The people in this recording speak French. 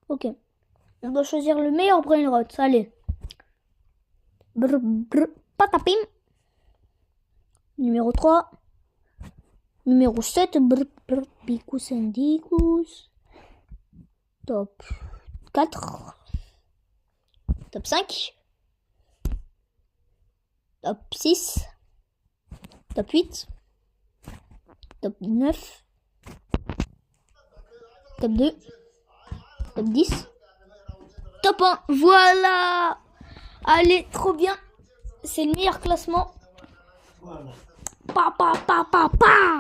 Ok. On doit choisir le meilleur brain rot. Allez. Brr, brr, patapim. Numéro 3. Numéro 7. Brr, brr, picus indicus. Top 4. Top 5. Top 6. Top 8. Top 9. Top 2. Top 10. Top 1. Voilà. Allez, trop bien. C'est le meilleur classement. Pa, pa, pa, pa, pa.